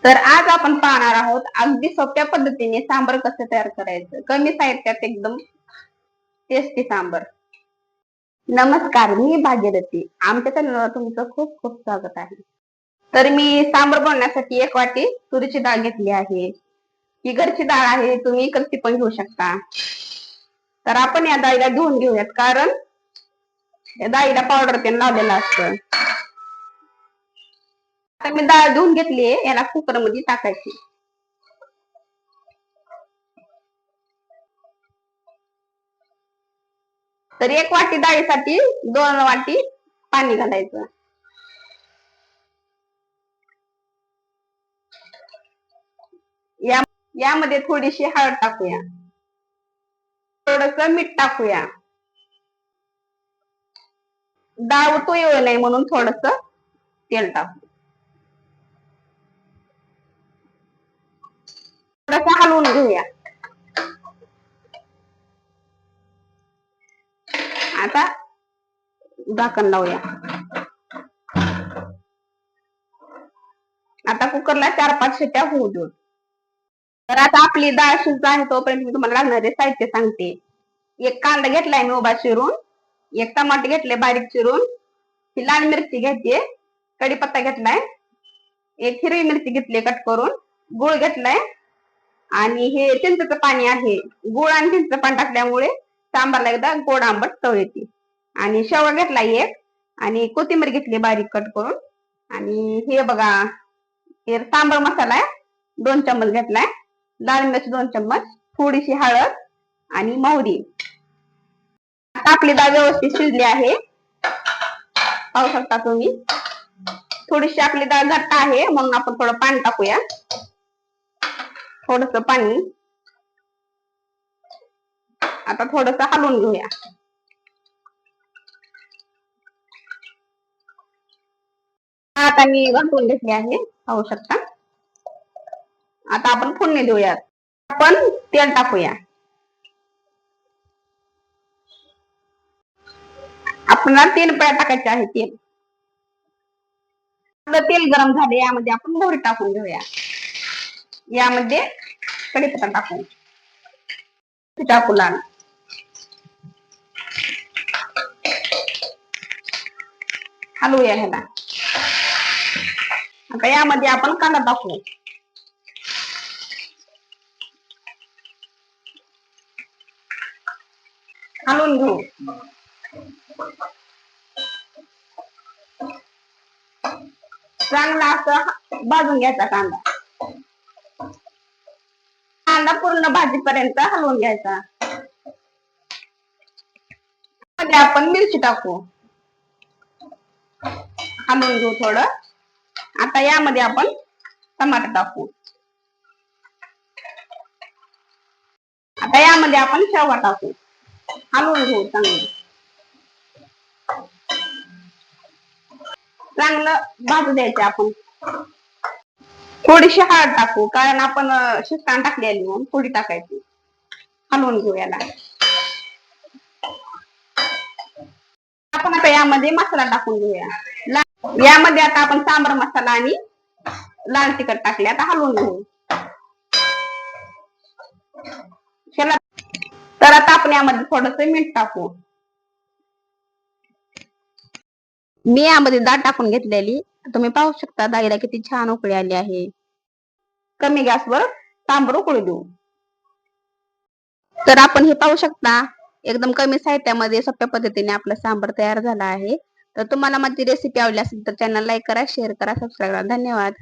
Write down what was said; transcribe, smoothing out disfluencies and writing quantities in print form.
तर आज आपण पाहणार आहोत अगदी सोप्या पद्धतीने सांबर कसं तयार करायचं, कमी साहित्यात एकदम टेस्टी सांबर. नमस्कार, मी भागीरथी. आमच्या चॅनलवर तुमचं खूप खूप स्वागत आहे. तर मी सांबर बनवण्यासाठी 1 वाटी तुरीची डाळ घेतली आहे. ही घरची डाळ आहे, तुम्ही विकतची पण घेऊ शकता. तर आपण या डाळीला धुवून घेऊयात, कारण या डाळीला पावडर ते लावलेलं असतं. आता मी डाळ धुवून घेतलीये, याला कुकर मध्ये टाकायची. तर 1 वाटी डाळीसाठी 2 वाटी पाणी घालायचं. यामध्ये थोडीशी हळद टाकूया, थोडस मीठ टाकूया. डाळ उतू येऊ नये म्हणून थोडस तेल टाकू. थोडस हलवून घेऊया. आता झाकण लावूया. आता कुकरला 4-5 शिट्ट्या होऊ देऊ. तर आता आपली डाळ शिजत आहे तोपर्यंत मी तुम्हाला लागणारे साहित्य सांगते. 1 कांदा घेतलाय मी उभा चिरून, 1 टमाटे घेतले बारीक चिरून, ही लाल मिरची घ्यायची, कढीपत्ता घेतलाय, 1 हिरवी मिरची घेतली कट करून, गूळ घेतलाय आणि हे चिंचेचं पाणी आहे. गूळ आणि चिंचेचं पाणी टाकल्यामुळे सांबारला एकदा गोड आंबट चव येते. आणि शेवगा घेतलाय 1 आणि कोथिंबीर घेतली बारीक कट करून. आणि हे बघा, हे सांबर मसाला आहे, 2 चम्मच घेतलाय, लाल मिरची 2 चम्मच, थोडीशी हळद आणि मोहरी. आता आपली डाळ व्यवस्थित शिजली आहे, पाहू शकता तुम्ही. थोडीशी आपली डाळ घट्ट आहे म्हणून आपण थोडं पाणी टाकूया, थोडस पाणी. आता थोडस हलवून घेऊया. आता मी घालून घेतली आहे, पाहू शकता. आता आपण फोडणी देऊयात. आपण तेल टाकूया. आपल्याला 3 पळ्या टाकायचे आहे तेल. तेल गरम झाले, यामध्ये आपण मोहरी टाकून घेऊया. यामध्ये कढीपत्ता टाकू लाल. हलवूया ह्याला. आता यामध्ये आपण कांदा टाकू. हलवून घेऊ. चांगला असं भाजून घ्यायचा कांदा. कांदा पूर्ण भाजीपर्यंत हलवून घ्यायचा. मध्ये आपण मिरची टाकू, हलवून घेऊ थोडं. आता यामध्ये आपण टमाटर टाकू. आता यामध्ये आपण शेवगा टाकू, हलवून घेऊ चांगलं. चांगलं भाजू द्यायचं आपण. थोडीशी हळद टाकू, कारण आपण शिजताना टाकलेली म्हणून थोडी टाकायची. हलवून घेऊ याला. आपण आता यामध्ये मसाला टाकून घेऊया. यामध्ये आता आपण सांबर मसाला आणि लाल तिखट टाकले. आता हलवून घेऊ. तर आता आपण यामध्ये थोडस मीठ टाकू. मी यामध्ये डाळ टाकून घेतलेली, तुम्ही पाहू शकता डाळीला किती छान उकळी आली आहे. कमी गॅसवर सांबर उकळू देऊ. तर आपण हे पाहू शकता, एकदम कमी साहित्यामध्ये सोप्या पद्धतीने आपलं सांबर तयार झालं आहे. तर तुम्हाला माझी रेसिपी आवडली असेल तर चॅनल लाईक करा, शेअर करा, सबस्क्राईब करा. धन्यवाद.